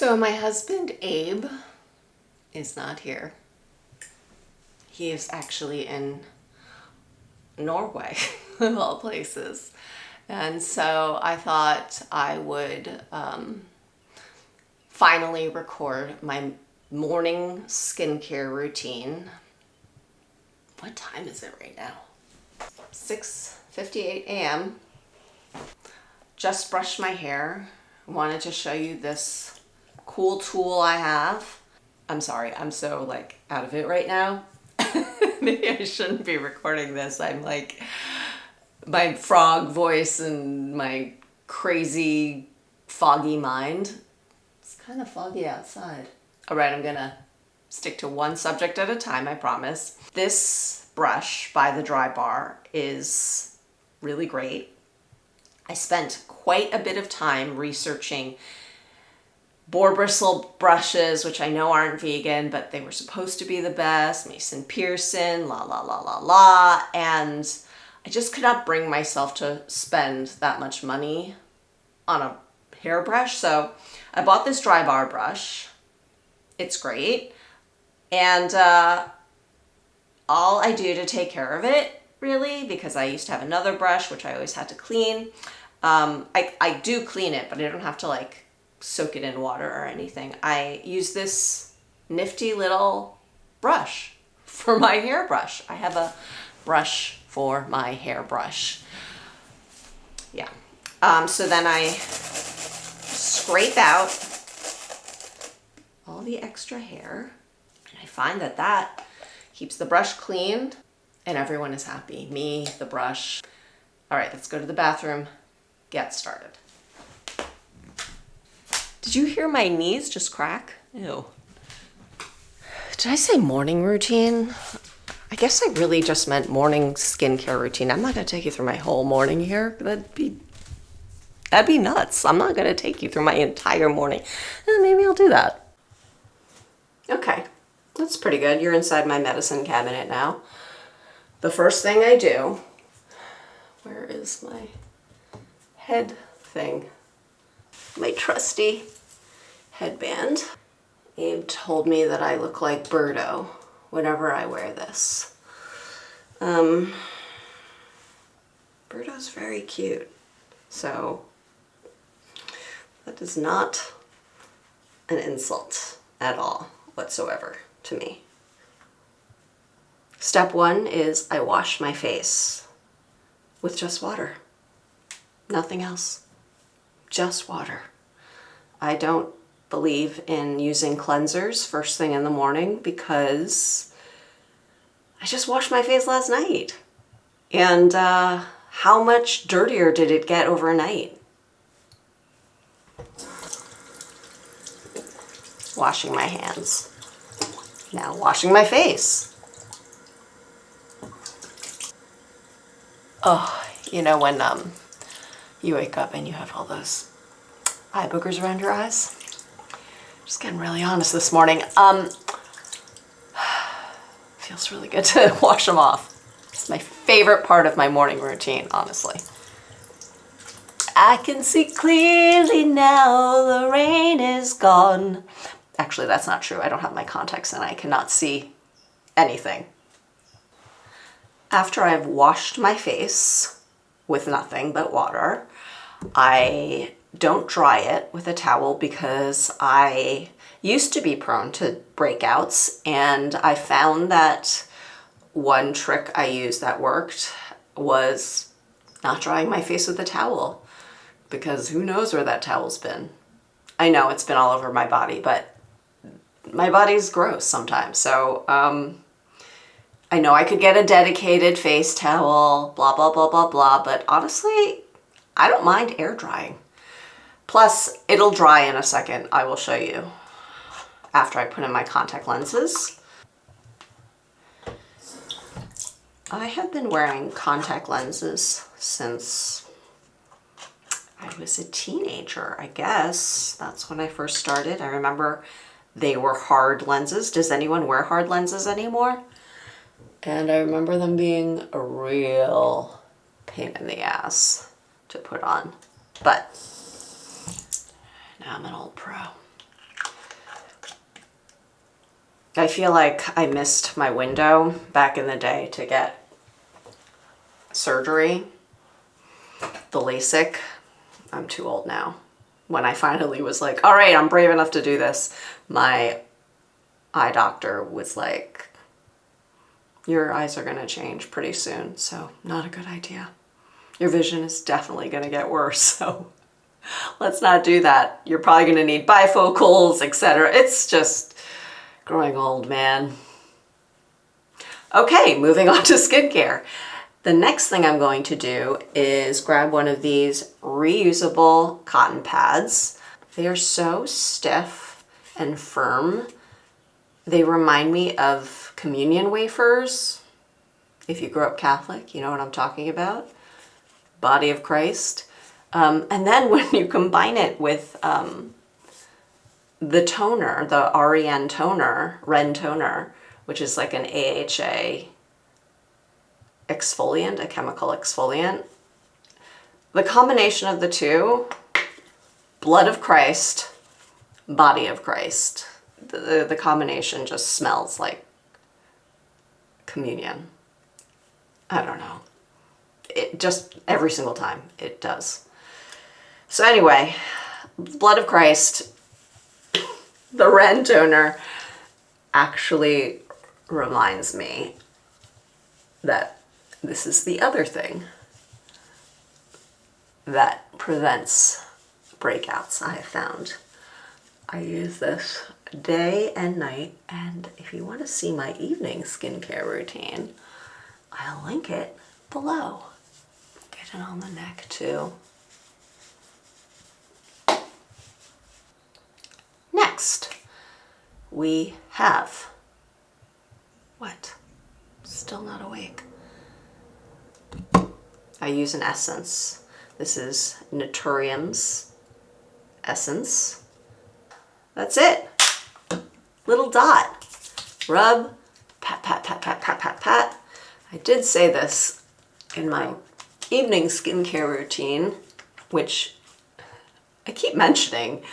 So my husband Abe is not here. He is actually in Norway, of all places. And so I thought I would finally record my morning skincare routine. What time is it right now? 6:58 a.m. Just brushed my hair. Wanted to show you this cool tool I have. I'm sorry, I'm so like out of it right now. Maybe I shouldn't be recording this. I'm like, my frog voice and my crazy foggy mind. It's kind of foggy outside. All right, I'm gonna stick to one subject at a time, I promise. This brush by the Dry Bar is really great. I spent quite a bit of time researching boar bristle brushes, which I know aren't vegan, but they were supposed to be the best. Mason Pearson, la la la la la. And I just could not bring myself to spend that much money on a hairbrush. So I bought this Dry Bar brush. It's great. And all I do to take care of it, really, because I used to have another brush, which I always had to clean. I do clean it, but I don't have to like soak it in water or anything. I use this nifty little brush for my hairbrush. I have a brush for my hairbrush. Yeah. So then I scrape out all the extra hair, and I find that that keeps the brush clean and everyone is happy. Me, the brush. All right, let's go to the bathroom, get started. Did you hear my knees just crack? Ew. Did I say morning routine? I guess I really just meant morning skincare routine. I'm not gonna take you through my whole morning here. That'd be nuts. I'm not gonna take you through my entire morning. Maybe I'll do that. Okay, that's pretty good. You're inside my medicine cabinet now. The first thing I do, where is my head thing? My trusty headband. Abe told me that I look like Birdo whenever I wear this. Birdo's very cute, so that is not an insult at all whatsoever to me. Step one is I wash my face with just water, nothing else. Just water. I don't believe in using cleansers first thing in the morning because I just washed my face last night. And how much dirtier did it get overnight? Washing my hands. Now washing my face. Oh, you know when you wake up and you have all those eye boogers around your eyes. Just getting really honest this morning. Feels really good to wash them off. It's my favorite part of my morning routine, honestly. I can see clearly now, the rain is gone. Actually, that's not true. I don't have my contacts in. I cannot see anything. After I've washed my face with nothing but water, I don't dry it with a towel because I used to be prone to breakouts, and I found that one trick I used that worked was not drying my face with a towel, because who knows where that towel's been. I know it's been all over my body, but my body's gross sometimes, so I know I could get a dedicated face towel, blah, blah, blah, blah, blah, but honestly, I don't mind air drying. Plus, it'll dry in a second. I will show you after I put in my contact lenses. I have been wearing contact lenses since I was a teenager, I guess. That's when I first started. I remember they were hard lenses. Does anyone wear hard lenses anymore? And I remember them being a real pain in the ass to put on. But now I'm an old pro. I feel like I missed my window back in the day to get surgery, the LASIK. I'm too old now. When I finally was like, all right, I'm brave enough to do this, my eye doctor was like, your eyes are gonna change pretty soon, so not a good idea. Your vision is definitely gonna get worse, so let's not do that. You're probably gonna need bifocals, etc. It's just growing old, man. Okay, moving on to skincare. The next thing I'm going to do is grab one of these reusable cotton pads. They are so stiff and firm. They remind me of communion wafers. If you grew up Catholic, you know what I'm talking about. Body of Christ. And then when you combine it with the toner, the REN toner, which is like an AHA exfoliant, a chemical exfoliant. The combination of the two, blood of Christ, body of Christ. The combination just smells like communion. I don't know. It just, every single time it does. So anyway, blood of Christ, the REN toner actually reminds me that this is the other thing that prevents breakouts, I have found. I use this day and night, and if you want to see my evening skincare routine, I'll link it below. Get it on the neck too. Next, we have, what? Still not awake. I use an essence. This is Naturium's essence. That's it. Little dot. Rub, pat, pat, pat, pat, pat, pat, pat. I did say this in my evening skincare routine, which I keep mentioning.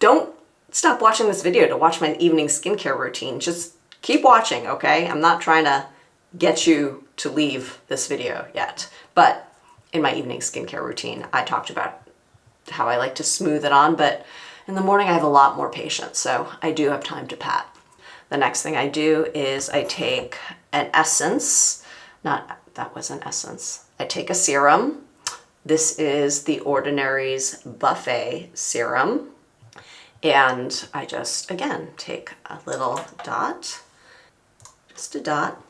Don't stop watching this video to watch my evening skincare routine. Just keep watching, okay? I'm not trying to get you to leave this video yet. But in my evening skincare routine, I talked about how I like to smooth it on, but in the morning I have a lot more patience, so I do have time to pat. The next thing I do is I take an essence, that was an essence. I take a serum. This is the Ordinary's Buffet Serum. And I just, again, take a little dot, just a dot.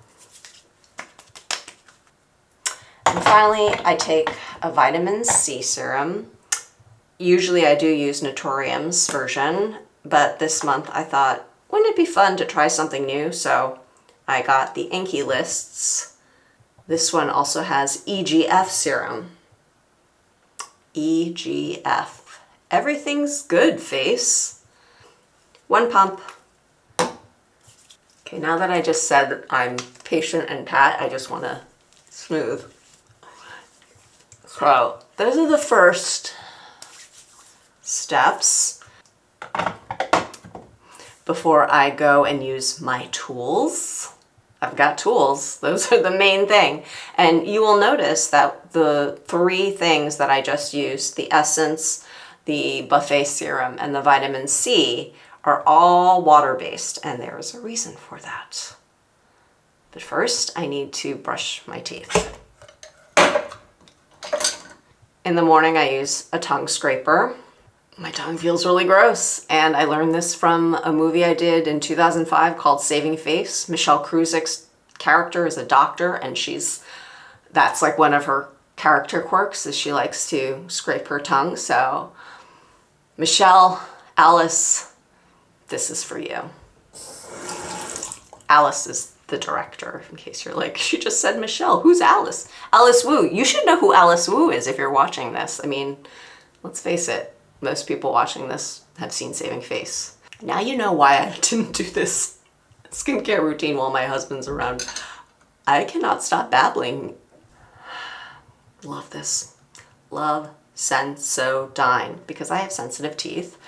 And finally, I take a vitamin C serum. Usually I do use Naturium's version, but this month I thought, wouldn't it be fun to try something new? So I got the Inkey Lists. This one also has EGF serum. EGF. Everything's good, face. One pump. Okay, now that I just said that I'm patient and pat, I just want to smooth. So, those are the first steps before I go and use my tools. I've got tools. Those are the main thing. And you will notice that the three things that I just used, the essence, the Buffet Serum, and the vitamin C, are all water-based, and there is a reason for that. But first, I need to brush my teeth. In the morning, I use a tongue scraper. My tongue feels really gross, and I learned this from a movie I did in 2005 called Saving Face. Michelle Kruzik's character is a doctor, and that's like one of her character quirks, is she likes to scrape her tongue. So Michelle, Alice, this is for you. Alice is the director, in case you're like, she just said Michelle, who's Alice? Alice Wu. You should know who Alice Wu is if you're watching this. I mean, let's face it, most people watching this have seen Saving Face. Now you know why I didn't do this skincare routine while my husband's around. I cannot stop babbling. Love this. Love Sensodyne, because I have sensitive teeth,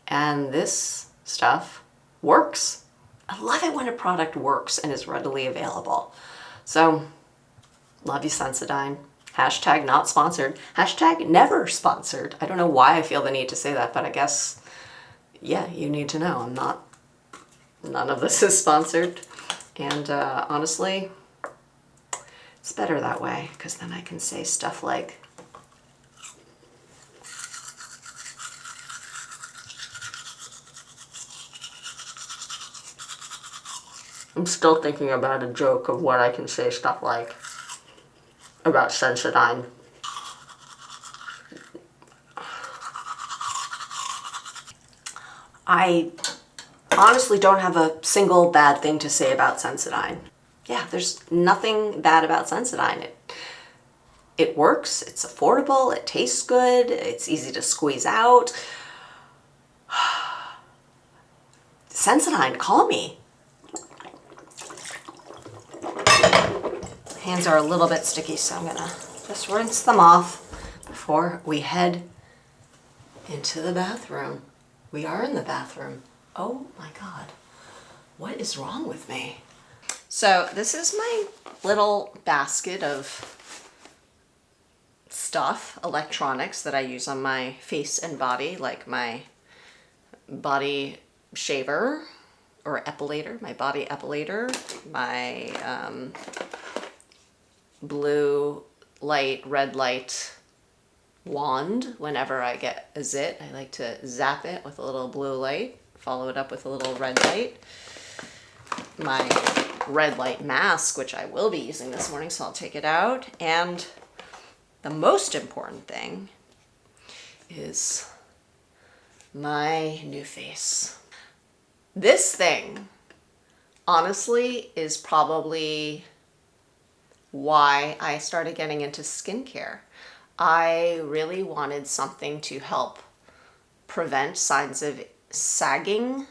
and this stuff works. I love it when a product works and is readily available. So, love you, Sensodyne. Hashtag not sponsored. Hashtag never sponsored. I don't know why I feel the need to say that, but I guess, yeah, you need to know. None of this is sponsored. And honestly, it's better that way, because then I can say stuff like, I'm still thinking about a joke of what I can say stuff like about Sensodyne. I honestly don't have a single bad thing to say about Sensodyne. Yeah, there's nothing bad about Sensodyne. It works, it's affordable, it tastes good, it's easy to squeeze out. Sensodyne, call me. Hands are a little bit sticky, so I'm gonna just rinse them off before we head into the bathroom. We are in the bathroom. Oh my God, what is wrong with me? So this is my little basket of stuff, electronics that I use on my face and body, like my body shaver or epilator, my body epilator, my blue light, red light wand. Whenever I get a zit, I like to zap it with a little blue light, follow it up with a little red light. My red light mask, which I will be using this morning, so I'll take it out. And the most important thing is my NuFace. This thing, honestly, is probably why I started getting into skincare. I really wanted something to help prevent signs of sagging.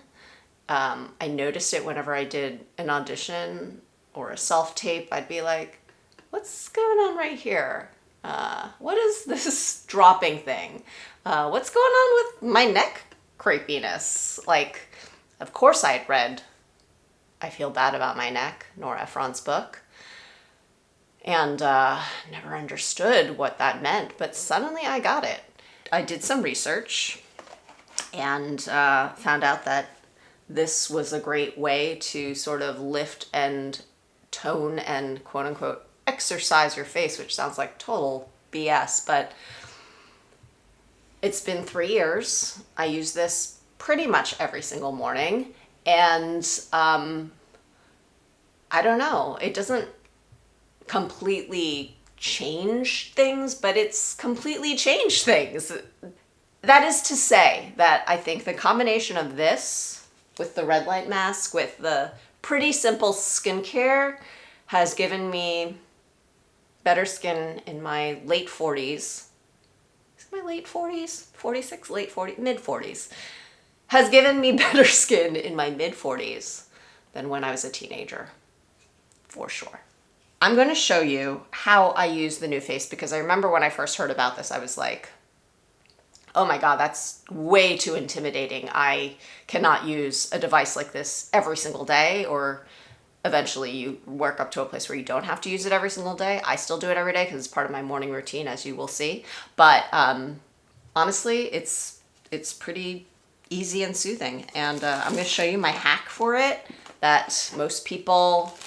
I noticed it whenever I did an audition or a self-tape. I'd be like, what's going on right here? What is this dropping thing? What's going on with my neck crepiness? Like, of course I'd read I Feel Bad About My Neck, Nora Ephron's book, and never understood what that meant, but suddenly I got it. I did some research and found out that this was a great way to sort of lift and tone and quote unquote exercise your face, which sounds like total BS, but it's been 3 years. I use this pretty much every single morning, and I don't know, it doesn't completely change things, but it's completely changed things. That is to say that I think the combination of this with the red light mask, with the pretty simple skincare, has given me better skin in my late 40s. Is it my late 40s? 46? Late 40s? Mid 40s. Has given me better skin in my mid 40s than when I was a teenager, for sure. I'm going to show you how I use the NuFace, because I remember when I first heard about this, I was like, oh my God, that's way too intimidating. I cannot use a device like this every single day, or eventually you work up to a place where you don't have to use it every single day. I still do it every day because it's part of my morning routine, as you will see. But honestly, it's pretty easy and soothing. And I'm going to show you my hack for it that most people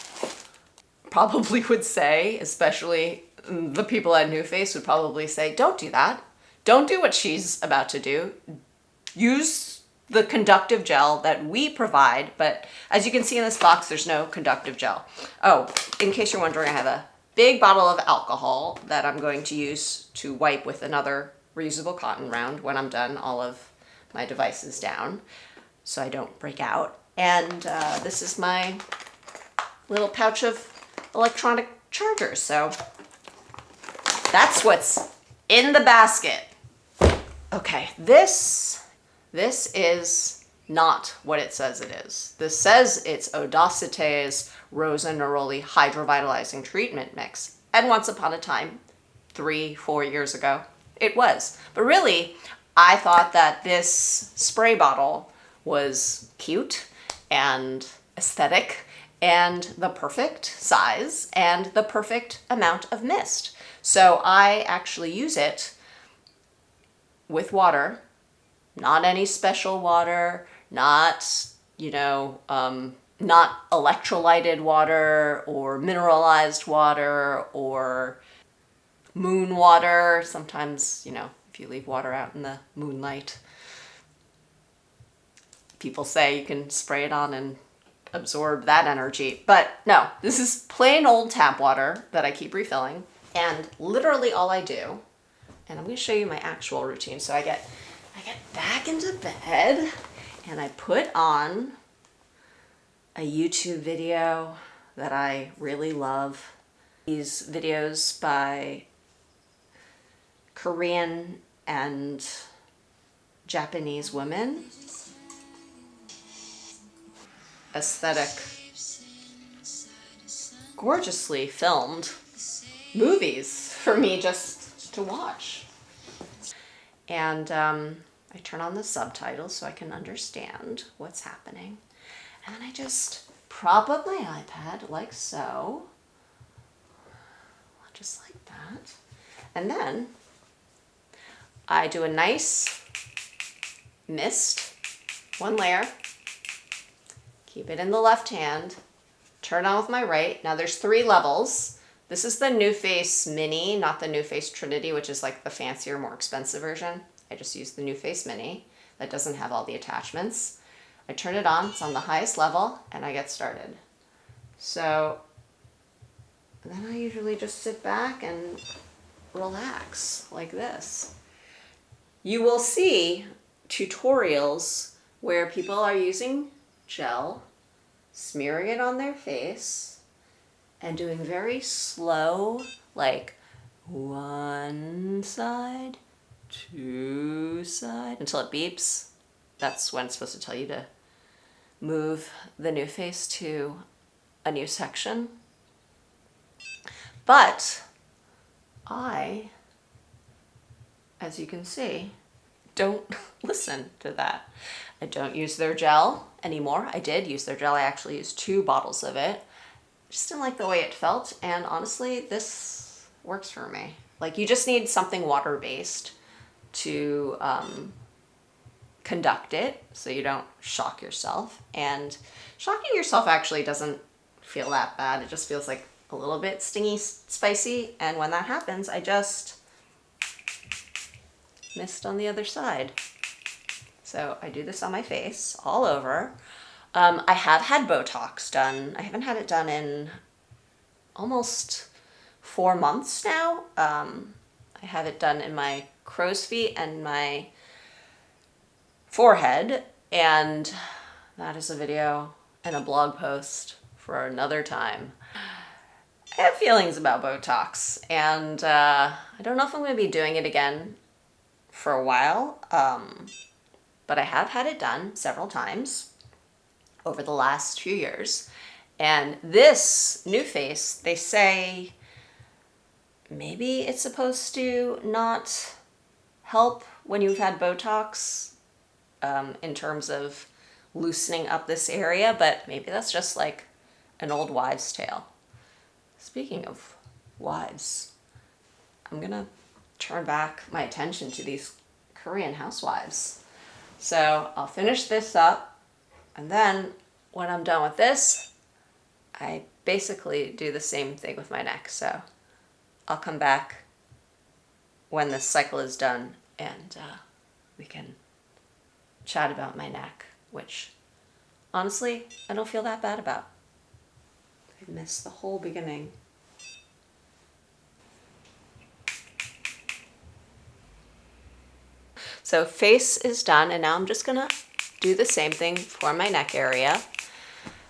probably would say, especially the people at NuFace would probably say, don't do that. Don't do what she's about to do. Use the conductive gel that we provide, but as you can see in this box, there's no conductive gel. Oh, in case you're wondering, I have a big bottle of alcohol that I'm going to use to wipe with another reusable cotton round when I'm done all of my devices down, so I don't break out. And this is my little pouch of electronic chargers. So that's what's in the basket. Okay, this is not what it says it is. This says it's Odacite's Rosa Neroli Hydrovitalizing Treatment Mix. And once upon a time, 3-4 years ago, it was. But really, I thought that this spray bottle was cute and aesthetic and the perfect size and the perfect amount of mist. So I actually use it with water, not any special water, not, not electrolyted water or mineralized water or moon water. Sometimes, if you leave water out in the moonlight, people say you can spray it on and absorb that energy. But no, this is plain old tap water that I keep refilling. And literally all I do, and I'm going to show you my actual routine. So I get back into bed and I put on a YouTube video that I really love. These videos by Korean and Japanese women. Aesthetic, gorgeously filmed movies for me just to watch. And I turn on the subtitles so I can understand what's happening. And then I just prop up my iPad like so. Just like that. And then I do a nice mist, one layer, keep it in the left hand, turn on with my right. Now there's 3 levels. This is the New Face Mini, not the New Face Trinity, which is like the fancier, more expensive version. I just use the New Face Mini that doesn't have all the attachments. I turn it on, it's on the highest level, and I get started. So then I usually just sit back and relax like this. You will see tutorials where people are using gel, smearing it on their face, and doing very slow, like 1 side, 2 side, until it beeps. That's when it's supposed to tell you to move the new face to a new section. But I, as you can see, don't listen to that. I don't use their gel anymore. I did use their gel. I actually used 2 bottles of it. Just didn't like the way it felt. And honestly, this works for me. Like, you just need something water-based to conduct it so you don't shock yourself. And shocking yourself actually doesn't feel that bad. It just feels like a little bit stingy, spicy. And when that happens, I just mist on the other side. So I do this on my face, all over. I have had Botox done. I haven't had it done in almost 4 months now. I have it done in my crow's feet and my forehead. And that is a video and a blog post for another time. I have feelings about Botox, and I don't know if I'm going to be doing it again for a while. But I have had it done several times over the last few years. And this new face, they say maybe it's supposed to not help when you've had Botox in terms of loosening up this area, but maybe that's just like an old wives' tale. Speaking of wives, I'm gonna turn back my attention to these Korean housewives. So I'll finish this up, and then when I'm done with this, I basically do the same thing with my neck. So I'll come back when this cycle is done, and we can chat about my neck, which honestly, I don't feel that bad about. I missed the whole beginning. So face is done, and now I'm just gonna do the same thing for my neck area.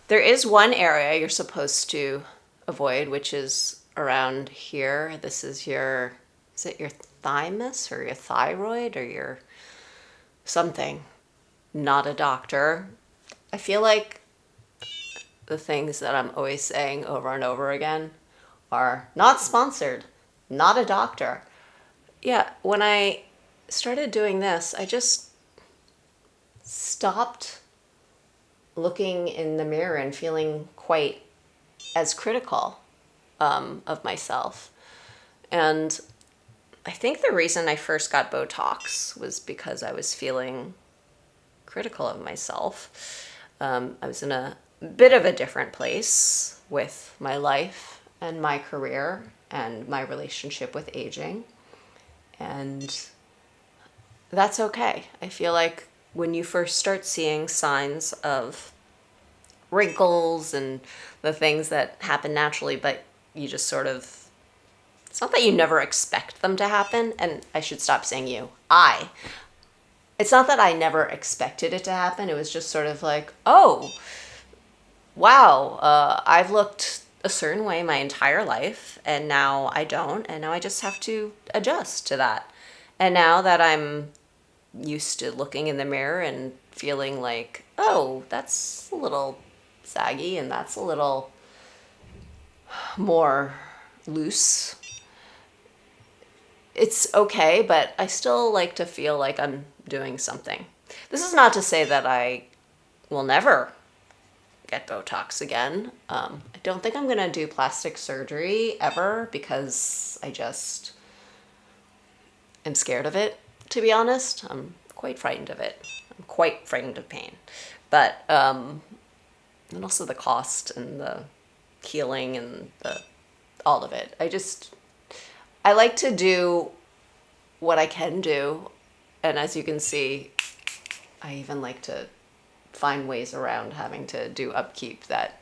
There is one area you're supposed to avoid, which is around here. This is your, is it your thymus or your thyroid or your something? Not a doctor. I feel like the things that I'm always saying over and over again are not sponsored, not a doctor. Yeah, when I started doing this, I just stopped looking in the mirror and feeling quite as critical of myself. And I think the reason I first got Botox was because I was feeling critical of myself. I was in a bit of a different place with my life and my career and my relationship with aging. And that's okay. I feel like when you first start seeing signs of wrinkles and the things that happen naturally, but you just sort of, it's not that you never expect them to happen, and I should stop saying you. It's not that I never expected it to happen. It was just sort of like, oh, wow, I've looked a certain way my entire life, and now I don't, and now I just have to adjust to that. And now that I'm used to looking in the mirror and feeling like, oh, that's a little saggy and that's a little more loose, it's okay, but I still like to feel like I'm doing something. This is not to say that I will never get Botox again. I don't think I'm going to do plastic surgery ever because I just am scared of it, to be honest. I'm quite frightened of it. I'm quite frightened of pain. But, and also the cost and the healing and all of it. I like to do what I can do. And as you can see, I even like to find ways around having to do upkeep that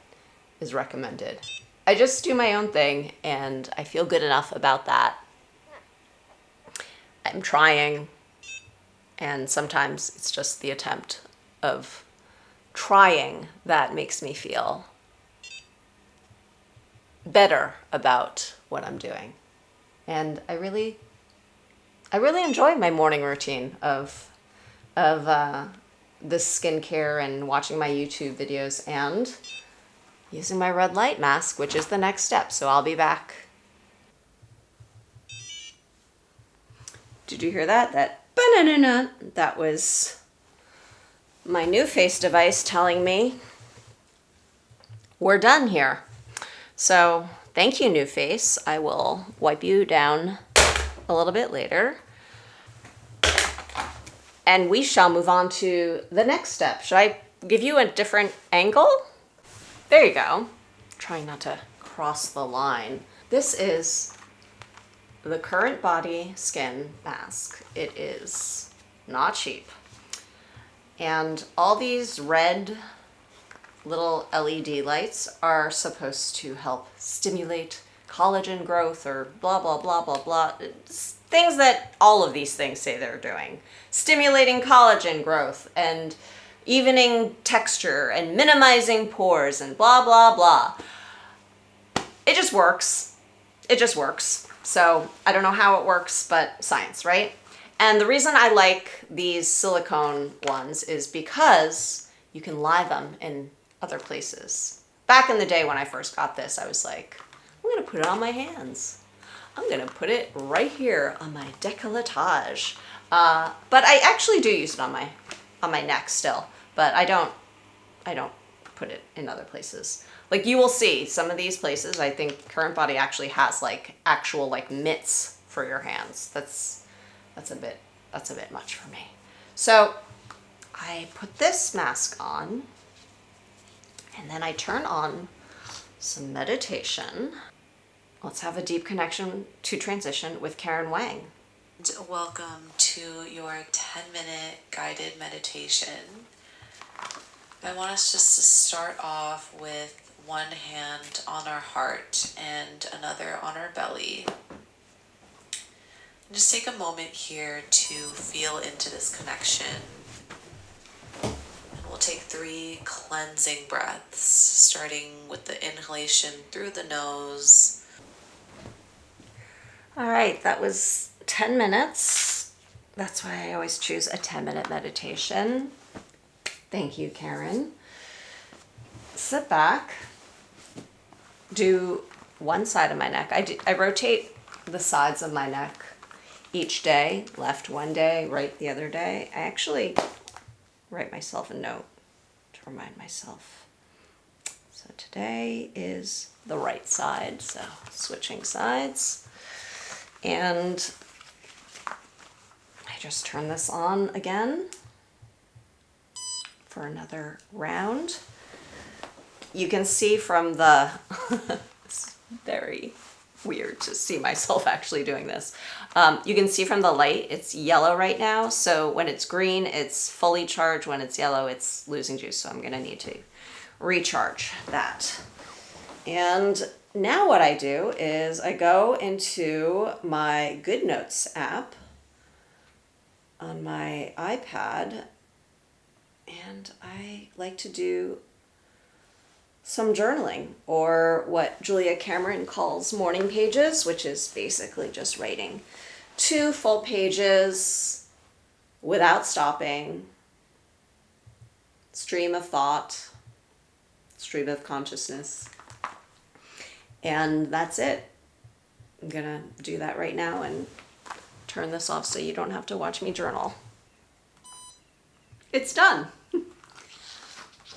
is recommended. I just do my own thing and I feel good enough about that. I'm trying, and sometimes it's just the attempt of trying that makes me feel better about what I'm doing. And I really enjoy my morning routine of this skincare and watching my YouTube videos and using my red light mask, which is the next step. So I'll be back. Did you hear that? That was my NuFace device telling me we're done here. So thank you, NuFace. I will wipe you down a little bit later. And we shall move on to the next step. Should I give you a different angle? There you go. Trying not to cross the line. This is the Current Body Skin Mask. It is not cheap. And all these red little LED lights are supposed to help stimulate collagen growth or blah, blah, blah, blah, blah. It's things that all of these things say they're doing. Stimulating collagen growth and evening texture and minimizing pores and blah, blah, blah. It just works. It just works. So I don't know how it works, but science, right? And the reason I like these silicone ones is because you can lie them in other places. Back in the day when I first got this, I was like, I'm gonna put it on my hands. I'm gonna put it right here on my décolletage. But I actually do use it on my neck still, but I don't put it in other places. Like you will see some of these places, I think Current Body actually has like actual like mitts for your hands. That's a bit much for me. So I put this mask on and then I turn on some meditation. Let's have a deep connection to transition with Karen Wang. Welcome to your 10-minute guided meditation. I want us just to start off with one hand on our heart and another on our belly. Just take a moment here to feel into this connection. And we'll take 3 cleansing breaths, starting with the inhalation through the nose. All right, that was 10 minutes. That's why I always choose a 10-minute meditation. Thank you, Karen. Sit back. Do one side of my neck. I rotate the sides of my neck each day. Left one day, right the other day. I actually write myself a note to remind myself. So today is the right side, so switching sides. And I just turn this on again for another round. You can see from the, it's very weird to see myself actually doing this. You can see from the light, it's yellow right now. So when it's green, it's fully charged. When it's yellow, it's losing juice. So I'm gonna need to recharge that. And now what I do is I go into my Good Notes app on my iPad, and I like to do some journaling, or what Julia Cameron calls morning pages, which is basically just writing 2 full pages without stopping, stream of thought, stream of consciousness, and that's it. I'm gonna do that right now and turn this off so you don't have to watch me journal. It's done.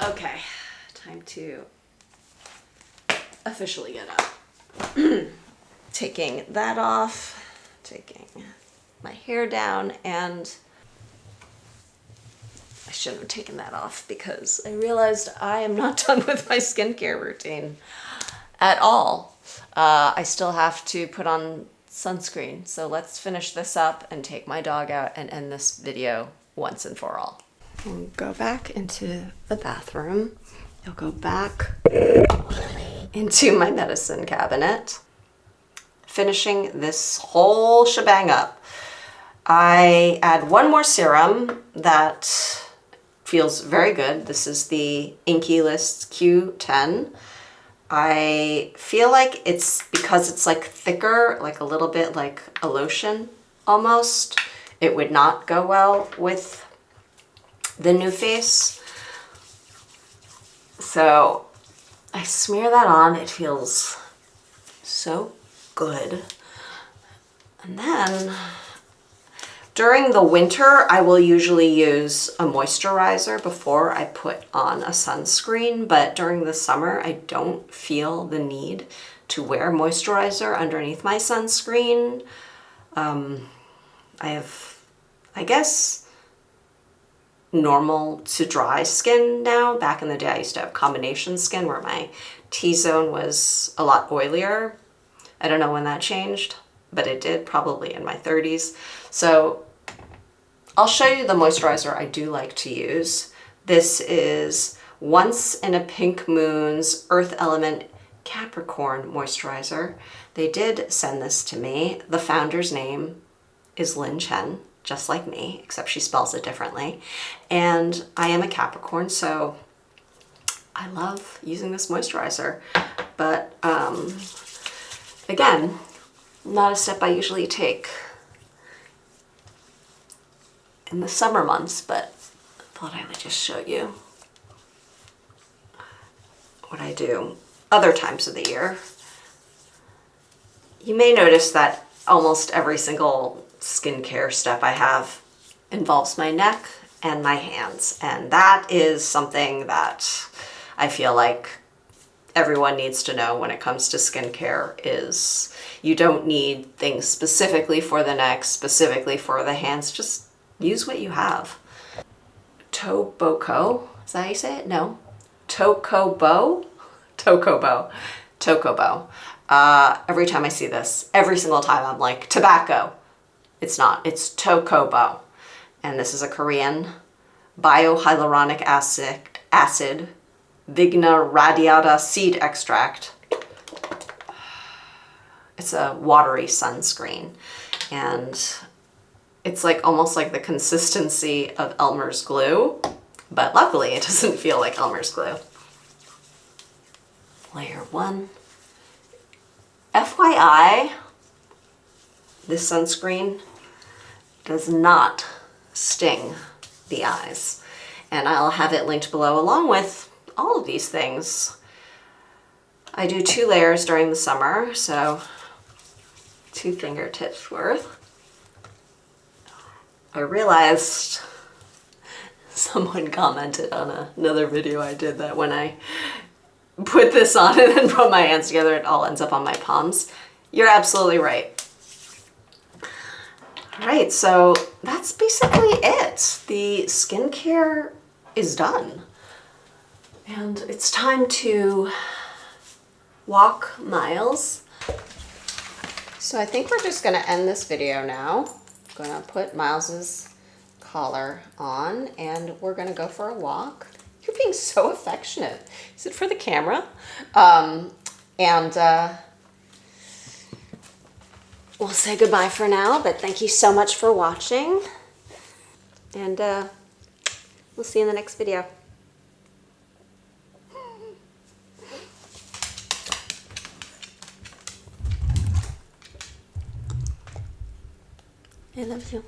Okay, time to officially get up. Taking that off, taking my hair down, and I shouldn't have taken that off because I realized I am not done with my skincare routine at all. I still have to put on sunscreen, so let's finish this up and take my dog out and end this video once and for all. We'll go back into the bathroom. You'll go back into my medicine cabinet, finishing this whole shebang up. I add one more serum that feels very good. This is the Inky List Q10. I feel like it's because it's like thicker, like a little bit like a lotion almost. It would not go well with the new face. So I smear that on. It feels so good. And then during the winter, I will usually use a moisturizer before I put on a sunscreen, but during the summer, I don't feel the need to wear moisturizer underneath my sunscreen. I have, I guess, normal to dry skin now. Back in the day, I used to have combination skin where my T-zone was a lot oilier. I don't know when that changed, but it did, probably in my 30s. So I'll show you the moisturizer I do like to use. This is Once in a Pink Moon's Earth Element Capricorn Moisturizer. They did send this to me. The founder's name is Lynn Chen, just like me, except she spells it differently. And I am a Capricorn, so I love using this moisturizer. But again, not a step I usually take in the summer months, but I thought I would just show you what I do other times of the year. You may notice that almost every single skincare step I have involves my neck and my hands, and that is something that I feel like everyone needs to know when it comes to skincare. Is you don't need things specifically for the neck, specifically for the hands, just use what you have. Tocobo, is that how you say it? No. Tocobo? Tocobo. Tocobo. Every time I see this, every single time I'm like, tobacco. It's not, it's Tocobo. And this is a Korean biohyaluronic acid Vigna radiata seed extract. It's a watery sunscreen, and it's like almost like the consistency of Elmer's glue, but luckily it doesn't feel like Elmer's glue. Layer 1. FYI, this sunscreen does not sting the eyes, and I'll have it linked below along with all of these things. I do 2 layers during the summer, so 2 fingertips worth. I realized Someone commented on another video I did that when I put this on and then put my hands together, it all ends up on my palms. You're absolutely right. All right, so that's basically it. The skincare is done. And it's time to walk miles. So I think we're just gonna end this video now. I'm gonna put Miles's collar on and we're gonna go for a walk. You're being so affectionate. Is it for the camera? We'll say goodbye for now, but thank you so much for watching. And we'll see you in the next video. I love you.